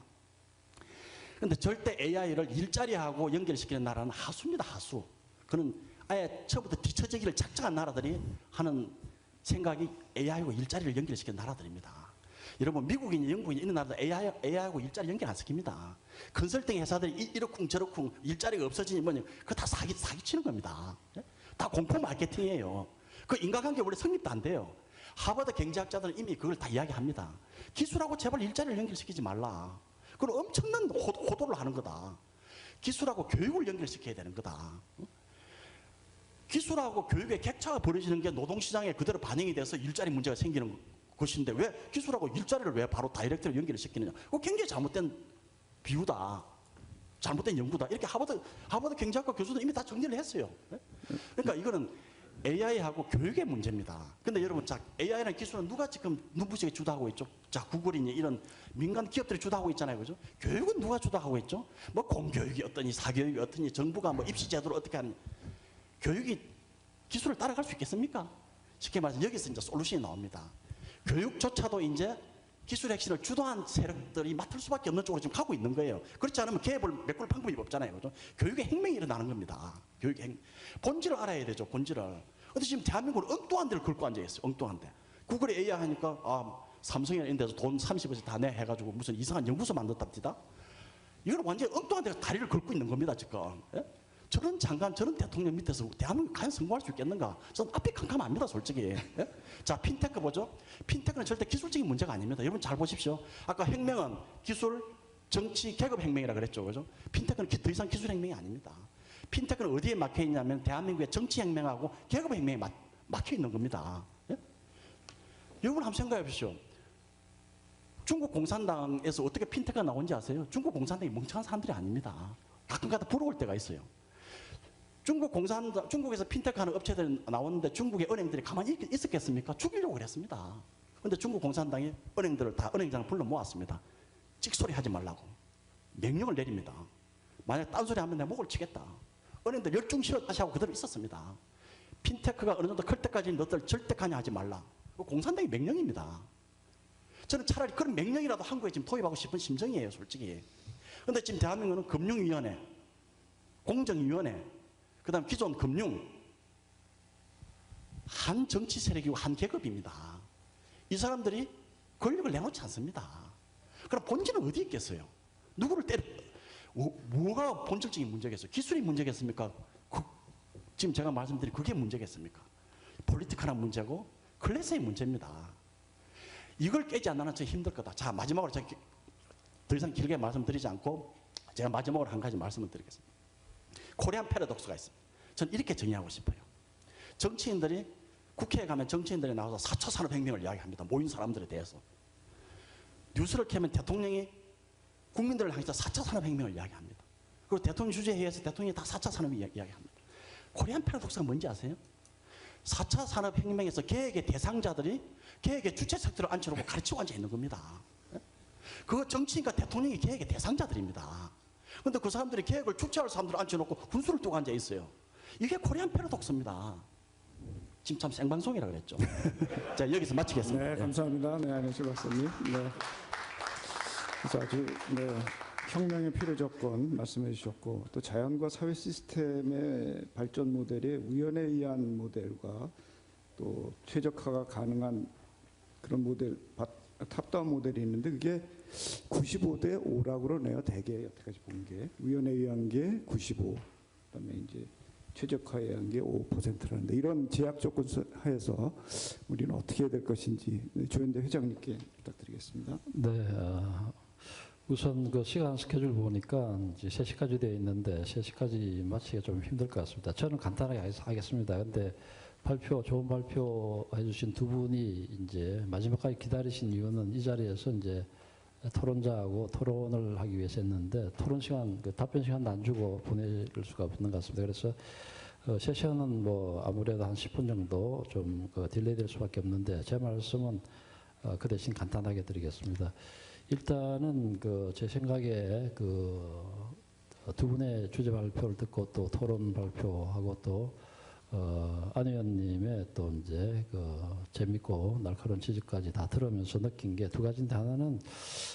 근데 절대 AI를 일자리하고 연결시키는 나라는 하수입니다. 하수. 그는 아예 처음부터 뒤처지기를 작정한 나라들이 하는 생각이 AI하고 일자리를 연결시키는 나라들입니다. 여러분 미국이니 영국이니 이런 나라들 AI하고 일자리 연결 안 시킵니다. 컨설팅 회사들이 이러쿵 저러쿵 일자리가 없어지니 뭐니 그거 다 사기치는 겁니다. 다 공포 마케팅이에요. 그 인간관계 원래 성립도 안 돼요. 하버드 경제학자들은 이미 그걸 다 이야기합니다. 기술하고 제발 일자리를 연결시키지 말라. 그건 엄청난 호도를 하는 거다. 기술하고 교육을 연결시켜야 되는 거다. 기술하고 교육의 격차가 벌어지는 게 노동시장에 그대로 반영이 돼서 일자리 문제가 생기는 것인데 왜 기술하고 일자리를 왜 바로 다이렉트로 연결을 시키느냐. 그거 굉장히 잘못된 비유다. 잘못된 연구다. 이렇게 하버드 경제학과 교수들 이미 다 정리를 했어요. 그러니까 이거는 AI하고 교육의 문제입니다. 근데 여러분, 자, AI라는 기술은 누가 지금 눈부시게 주도하고 있죠? 자, 구글이니 이런 민간 기업들이 주도하고 있잖아요. 그죠? 교육은 누가 주도하고 있죠? 뭐 공교육이 어떠니, 사교육이 어떠니, 정부가 뭐 입시 제도를 어떻게 하니. 교육이 기술을 따라갈 수 있겠습니까? 쉽게 말해서 여기서 이제 솔루션이 나옵니다. 교육조차도 이제 기술 혁신을 주도한 세력들이 맡을 수밖에 없는 쪽으로 지금 가고 있는 거예요. 그렇지 않으면 개입을 메꿀 방법이 없잖아요. 그죠? 교육의 혁명이 일어나는 겁니다. 교육의 본질을 알아야 되죠. 본질을. 근데 지금 대한민국은 엉뚱한 데를 긁고 앉아있어요. 엉뚱한 데. 구글에 AI 하니까 삼성이나 이런 데서 돈 30원씩 다 내 해가지고 무슨 이상한 연구소 만들었답니다. 이건 완전히 엉뚱한 데서 다리를 긁고 있는 겁니다. 지금. 예? 저런 장관, 저런 대통령 밑에서 대한민국 과연 성공할 수 있겠는가? 저는 앞이 캄캄합니다, 솔직히. 예? 자, 핀테크 보죠? 핀테크는 절대 기술적인 문제가 아닙니다. 여러분 잘 보십시오. 아까 혁명은 기술, 정치, 계급 혁명이라 그랬죠, 그죠? 핀테크는 더 이상 기술 혁명이 아닙니다. 핀테크는 어디에 막혀 있냐면 대한민국의 정치 혁명하고 계급 혁명에 막혀 있는 겁니다. 예? 여러분 한번 생각해 보십시오. 중국 공산당에서 어떻게 핀테크가 나온지 아세요? 중국 공산당이 멍청한 사람들이 아닙니다. 가끔가다 부러울 때가 있어요. 중국에서 핀테크 하는 업체들이 나오는데 중국의 은행들이 가만히 있었겠습니까? 죽이려고 그랬습니다. 그런데 중국 공산당이 은행들을 다 은행장을 불러 모았습니다. 찍소리 하지 말라고. 명령을 내립니다. 만약 딴소리 하면 내 목을 치겠다. 은행들 열중실어 다시 하고 그대로 있었습니다. 핀테크가 어느 정도 클 때까지 너들 절대 관여하지 말라. 공산당의 명령입니다. 저는 차라리 그런 명령이라도 한국에 지금 도입하고 싶은 심정이에요, 솔직히. 근데 지금 대한민국은 금융위원회, 공정위원회, 그 다음 기존 금융, 한 정치 세력이고 한 계급입니다. 이 사람들이 권력을 내놓지 않습니다. 그럼 본질은 어디 있겠어요? 누구를 때려, 뭐가 본질적인 문제겠어요? 기술이 문제겠습니까? 지금 제가 말씀드린 그게 문제겠습니까? 폴리티컬한 문제고 클래스의 문제입니다. 이걸 깨지 않는 저 힘들 거다. 자, 마지막으로 제가 더 이상 길게 말씀드리지 않고 제가 마지막으로 한 가지 말씀을 드리겠습니다. 코리안 패러독스가 있습니다. 전 이렇게 정의하고 싶어요. 정치인들이 국회에 가면 정치인들이 나와서 4차 산업혁명을 이야기합니다. 모인 사람들에 대해서. 뉴스를 켜면 대통령이 국민들을 향해서 4차 산업혁명을 이야기합니다. 그리고 대통령 주재회의에서 대통령이 다 4차 산업혁명 이야기합니다. 코리안 패러독스가 뭔지 아세요? 4차 산업혁명에서 계획의 대상자들이 계획의 주체 색들을 앉혀놓고 가르치고 앉아있는 겁니다. 그 정치인과 대통령이 계획의 대상자들입니다. 그런데 그 사람들이 계획을 주체할 사람들을 앉혀놓고 군수를 두고 앉아있어요. 이게 코리안 패러독스입니다. 지금 참 생방송이라 그랬죠. 자, 여기서 마치겠습니다. 네, 감사합니다. 네, 안혜실 박사님. 네. 그래서 아주 혁명의 필요 조건 말씀해 주셨고, 또 자연과 사회 시스템의 발전 모델이 우연에 의한 모델과 또 최적화가 가능한 그런 모델, 탑다운 모델이 있는데 그게 95대 5라고 그러네요. 대개 여태까지 본 게 우연에 의한 게 95, 그다음에 이제 최적화에 의한 게 5%라는데 이런 제약 조건 하에서 우리는 어떻게 해야 될 것인지 조현대 회장님께 부탁드리겠습니다. 네, 우선 그 시간 스케줄 보니까 이제 3시까지 되어 있는데 3시까지 마치기가 좀 힘들 것 같습니다. 저는 간단하게 하겠습니다. 근데 좋은 발표 해주신 두 분이 이제 마지막까지 기다리신 이유는 이 자리에서 이제 토론자하고 토론을 하기 위해서 했는데 토론 시간, 답변 시간도 안 주고 보낼 수가 없는 것 같습니다. 그래서 세션은 뭐 아무래도 한 10분 정도 좀 딜레이 될 수밖에 없는데 제 말씀은 그 대신 간단하게 드리겠습니다. 일단은 제 생각에 두 분의 주제 발표를 듣고 또 토론 발표하고 또 안 의원님의 또 이제 재밌고 날카로운 지적까지 다 들으면서 느낀 게 두 가지인데 하나는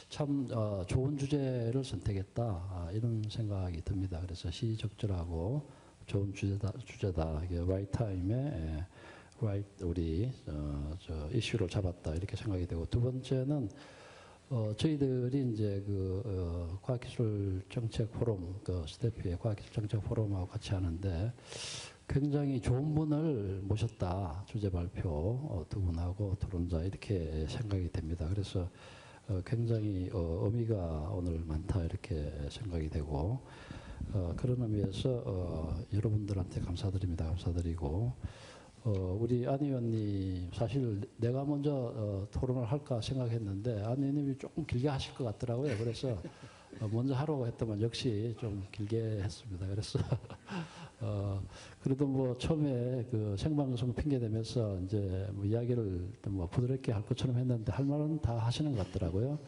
참 좋은 주제를 선택했다 이런 생각이 듭니다. 그래서 시적절하고 좋은 주제다. 이게 right time에 right 우리 이슈를 잡았다 이렇게 생각이 되고 두 번째는 저희들이 이제 과학기술 정책 포럼 스태프의 과학기술 정책 포럼하고 같이 하는데. 굉장히 좋은 분을 모셨다. 주제 발표 두 분하고 토론자 이렇게 생각이 됩니다. 그래서 굉장히 의미가 오늘 많다 이렇게 생각이 되고 그런 의미에서 여러분들한테 감사드립니다. 감사드리고 우리 안 의원님 사실 내가 먼저 토론을 할까 생각했는데 안 의원님이 조금 길게 하실 것 같더라고요. 그래서 먼저 하라고 했더만 역시 좀 길게 했습니다. 그래서 그래도 뭐 처음에 생방송 핑계 대면서 이제 뭐 이야기를 뭐 부드럽게 할 것처럼 했는데 할 말은 다 하시는 것 같더라고요.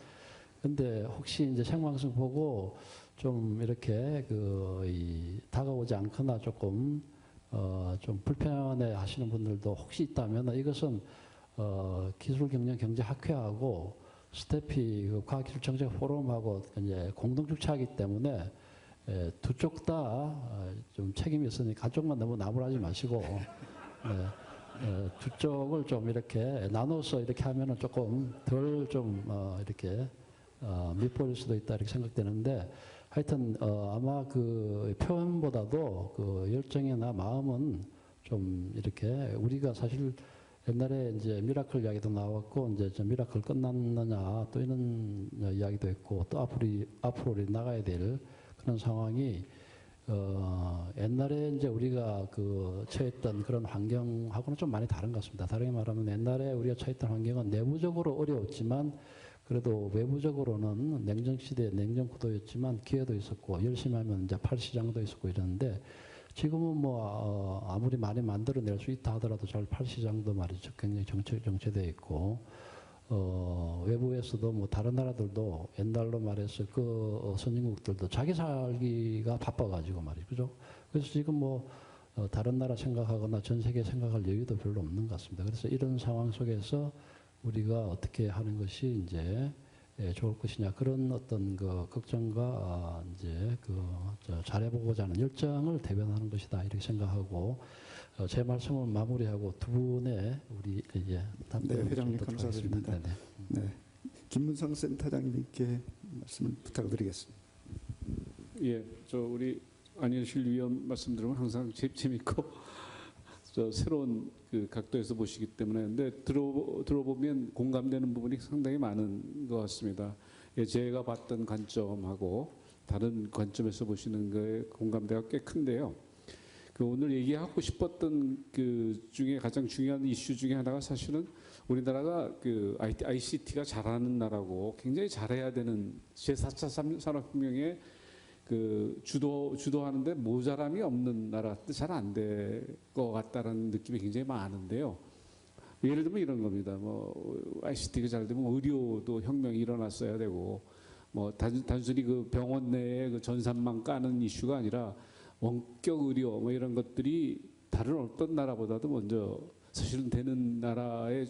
근데 혹시 이제 생방송 보고 좀 이렇게 다가오지 않거나 조금 좀 불편해 하시는 분들도 혹시 있다면 이것은 기술경영경제학회하고 스태피 과학기술정책 포럼하고 이제 공동 주최하기 때문에 두 쪽 다 좀 책임이 있으니까 한쪽만 너무 나무라지 마시고 두 쪽을 좀 이렇게 나눠서 이렇게 하면은 조금 덜 좀 이렇게 밉보일 수도 있다 이렇게 생각되는데 하여튼 아마 표현보다도 열정이나 마음은 좀 이렇게 우리가 사실 옛날에 이제 미라클 이야기도 나왔고 이제 미라클 끝났느냐 또 이런 이야기도 있고 또 앞으로 우리 나가야 될 그런 상황이 옛날에 이제 우리가 처했던 그런 환경하고는 좀 많이 다른 것 같습니다. 다르게 말하면 옛날에 우리가 처했던 환경은 내부적으로 어려웠지만 그래도 외부적으로는 냉정시대의 냉정구도였지만 기회도 있었고 열심히 하면 이제 팔시장도 있었고 이러는데 지금은 뭐 아무리 많이 만들어낼 수 있다 하더라도 잘 팔시장도 말이죠. 굉장히 정체되어 있고 외부에서도 뭐 다른 나라들도 옛날로 말해서 선진국들도 자기 살기가 바빠가지고 말이죠. 그죠? 그래서 지금 뭐 다른 나라 생각하거나 전 세계 생각할 여유도 별로 없는 것 같습니다. 그래서 이런 상황 속에서 우리가 어떻게 하는 것이 이제 좋을 것이냐 그런 어떤 그 걱정과 이제 잘해보고자 하는 열정을 대변하는 것이다 이렇게 생각하고 제 말씀을 마무리하고 두 분의 우리 이제 답변을 회장님 듣도록 하겠습니다. 감사드립니다. 네. 네, 김문성 센터장님께 말씀을 부탁드리겠습니다. 예, 우리 안현실 위원 말씀 들으면 항상 재밌고 새로운 그 각도에서 보시기 때문에 근데 들어보면 공감되는 부분이 상당히 많은 것 같습니다. 예, 제가 봤던 관점하고 다른 관점에서 보시는 거에 공감대가 꽤 큰데요. 그 오늘 얘기하고 싶었던 그 중에 가장 중요한 이슈 중에 하나가 사실은 우리나라가 그 ICT가 잘하는 나라고 굉장히 잘해야 되는 제4차 산업혁명에 그 주도하는데 모자람이 없는 나라, 잘 안 될 것 같다는 느낌이 굉장히 많은데요. 예를 들면 이런 겁니다. 뭐 ICT가 잘 되면 의료도 혁명이 일어났어야 되고, 뭐 단순히 그 병원 내에 그 전산망 까는 이슈가 아니라 원격 의료 뭐 이런 것들이 다른 어떤 나라보다도 먼저 사실은 되는 나라의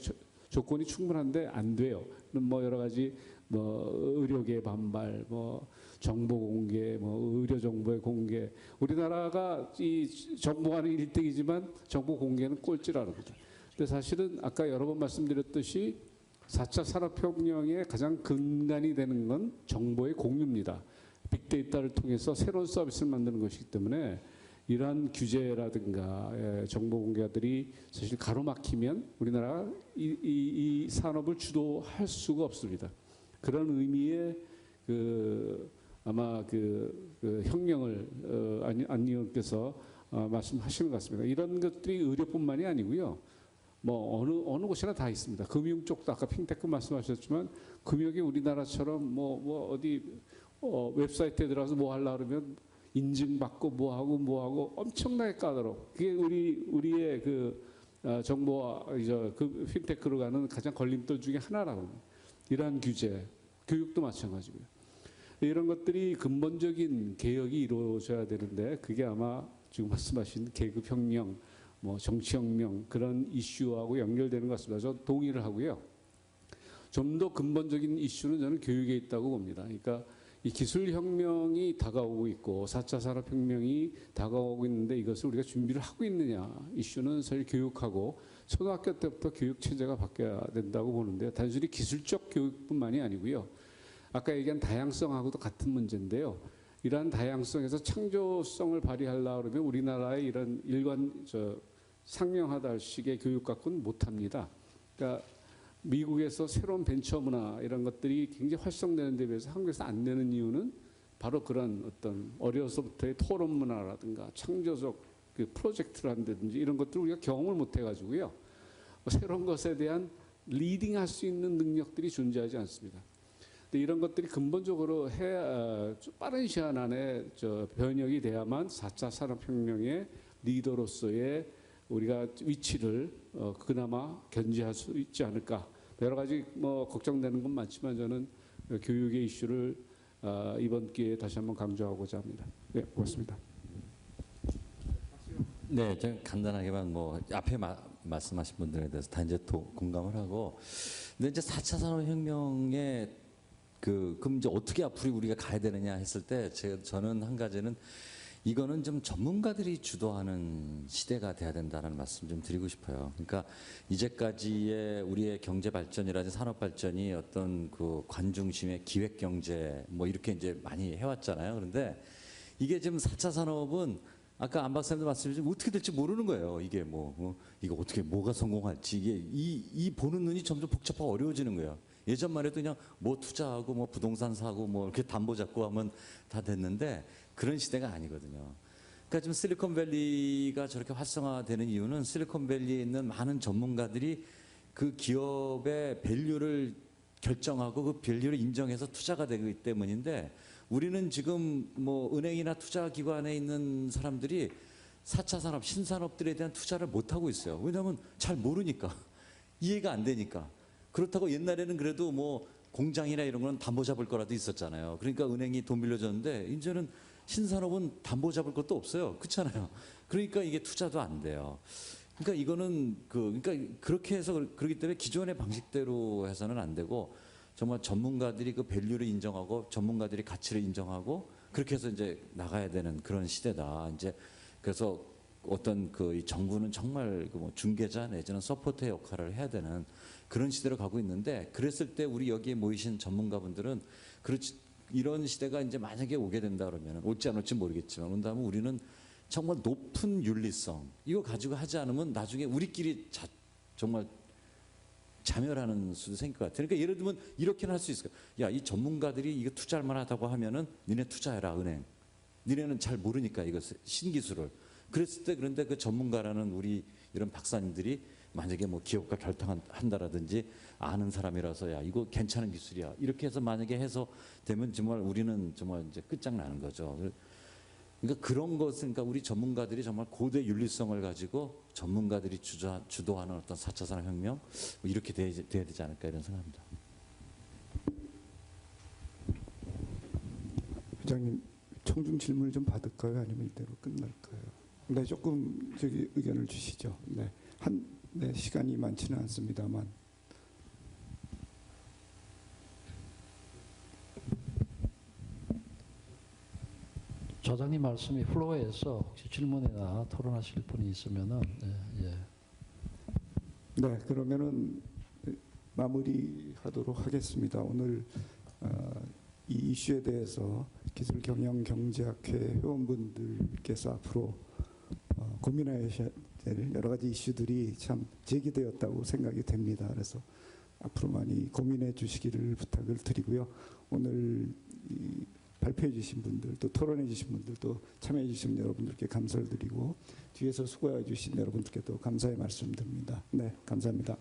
조건이 충분한데 안 돼요. 뭐 여러 가지 뭐 의료계 반발, 뭐 정보 공개, 뭐 의료 정보의 공개. 우리나라가 이 정보하는 1등이지만 정보 공개는 꼴찌라는 거죠. 근데 사실은 아까 여러 번 말씀드렸듯이 4차 산업혁명의 가장 근간이 되는 건 정보의 공유입니다. 빅데이터를 통해서 새로운 서비스를 만드는 것이기 때문에 이러한 규제라든가 정보 공개들이 사실 가로막히면 우리나라가 이 산업을 주도할 수가 없습니다. 그런 의미의 아마 혁명을 안 의원께서 말씀하시는 것 같습니다. 이런 것들이 의료뿐만이 아니고요. 뭐 어느 곳이나 다 있습니다. 금융 쪽도 아까 핑테크 말씀하셨지만 금융이 우리나라처럼 어디 웹사이트에 들어가서 뭐 하려고 그러면 인증받고 뭐 하고 엄청나게 까다로워. 그게 우리의 정보와 그 핀테크로 가는 가장 걸림돌 중에 하나라고 합니다. 이러한 규제, 교육도 마찬가지고요. 이런 것들이 근본적인 개혁이 이루어져야 되는데 그게 아마 지금 말씀하신 계급혁명, 뭐 정치혁명 그런 이슈하고 연결되는 것 같습니다. 저 동의를 하고요. 좀 더 근본적인 이슈는 저는 교육에 있다고 봅니다. 그러니까 이 기술혁명이 다가오고 있고 4차 산업혁명이 다가오고 있는데 이것을 우리가 준비를 하고 있느냐 이슈는 사실 교육하고 초등학교 때부터 교육체제가 바뀌어야 된다고 보는데요. 단순히 기술적 교육뿐만이 아니고요. 아까 얘기한 다양성하고도 같은 문제인데요. 이러한 다양성에서 창조성을 발휘하려고 그러면 우리나라의 이런 일관 상명하다 할 식의 교육 갖고는 못합니다. 그러니까 미국에서 새로운 벤처 문화 이런 것들이 굉장히 활성되는 데 비해서 한국에서 안 되는 이유는 바로 그런 어떤 어려서부터의 토론 문화라든가 창조적 그 프로젝트를 한다든지 이런 것들을 우리가 경험을 못 해가지고요. 새로운 것에 대한 리딩할 수 있는 능력들이 존재하지 않습니다. 근데 이런 것들이 근본적으로 빠른 시간 안에 변혁이 돼야만 4차 산업혁명의 리더로서의 우리가 위치를 그나마 견지할 수 있지 않을까. 여러 가지 뭐 걱정되는 건 많지만 저는 교육의 이슈를 이번 기회에 다시 한번 강조하고자 합니다. 네, 고맙습니다. 네, 제가 간단하게만 뭐 앞에 말씀하신 분들에 대해서 다 이제 공감을 하고, 근데 이제 4차 산업혁명에 그럼 이제 어떻게 앞으로 우리가 가야 되느냐 했을 때 저는 한 가지는 이거는 좀 전문가들이 주도하는 시대가 돼야 된다는 말씀 좀 드리고 싶어요. 그러니까 이제까지의 우리의 경제 발전이라든지 산업 발전이 어떤 그 관중심의 기획 경제 뭐 이렇게 이제 많이 해왔잖아요. 그런데 이게 지금 4차 산업은 아까 안 박사님도 말씀하셨지만 어떻게 될지 모르는 거예요. 이게 이거 어떻게 뭐가 성공할지 이게 이 보는 눈이 점점 복잡하고 어려워지는 거예요. 예전만 해도 그냥 뭐 투자하고 뭐 부동산 사고 뭐 이렇게 담보 잡고 하면 다 됐는데 그런 시대가 아니거든요. 그러니까 지금 실리콘밸리가 저렇게 활성화되는 이유는 실리콘밸리에 있는 많은 전문가들이 그 기업의 밸류를 결정하고 그 밸류를 인정해서 투자가 되기 때문인데 우리는 지금 뭐 은행이나 투자기관에 있는 사람들이 4차 산업, 신산업들에 대한 투자를 못하고 있어요. 왜냐하면 잘 모르니까. 이해가 안 되니까. 그렇다고 옛날에는 그래도 뭐 공장이나 이런 건 담보 잡을 거라도 있었잖아요. 그러니까 은행이 돈 빌려줬는데 이제는 신산업은 담보 잡을 것도 없어요. 그렇잖아요. 그러니까 이게 투자도 안 돼요. 그러니까 이거는 그러니까 그렇게 해서 그렇기 때문에 기존의 방식대로 해서는 안 되고 정말 전문가들이 그 밸류를 인정하고 전문가들이 가치를 인정하고 그렇게 해서 이제 나가야 되는 그런 시대다. 이제 그래서 어떤 이 정부는 정말 뭐 중개자 내지는 서포터의 역할을 해야 되는 그런 시대로 가고 있는데 그랬을 때 우리 여기에 모이신 전문가분들은 그렇지 이런 시대가 이제 만약에 오게 된다 그러면 올지 안 올지 모르겠지만 온다면 우리는 정말 높은 윤리성 이거 가지고 하지 않으면 나중에 우리끼리 정말 자멸하는 수도 생길 것 같아요. 그러니까 예를 들면 이렇게는 할 수 있을 거예요. 야, 이 전문가들이 이거 투자할 만하다고 하면은 니네 투자해라 은행. 니네는 잘 모르니까 이거 신기술을. 그랬을 때 그런데 그 전문가라는 우리 이런 박사님들이 만약에 뭐 기업과 결탁한다라든지 아는 사람이라서 야 이거 괜찮은 기술이야 이렇게 해서 만약에 해서 되면 정말 우리는 정말 이제 끝장나는 거죠. 그러니까 그런 것은 그러니까 우리 전문가들이 정말 고대 윤리성을 가지고 전문가들이 주도하는 어떤 4차 산업혁명 이렇게 돼야 되지 않을까 이런 생각합니다. 회장님 청중 질문을 좀 받을까요? 아니면 이대로 끝날까요? 네, 조금 의견을 주시죠. 네, 네, 시간이 많지는 않습니다만. 저장님 말씀이 플로어에서 혹시 질문이나 토론하실 분이 있으면은 예. 네, 그러면은 마무리하도록 하겠습니다. 오늘 이 이슈에 대해서 기술경영경제학회 회원분들께서 앞으로 고민하셔야 될 여러 가지 이슈들이 참 제기되었다고 생각이 됩니다. 그래서 앞으로 많이 고민해 주시기를 부탁을 드리고요. 오늘 발표해 주신 분들 또 토론해 주신 분들 또 참여해 주신 여러분들께 감사를 드리고 뒤에서 수고해 주신 여러분들께 또 감사의 말씀 드립니다. 네, 감사합니다.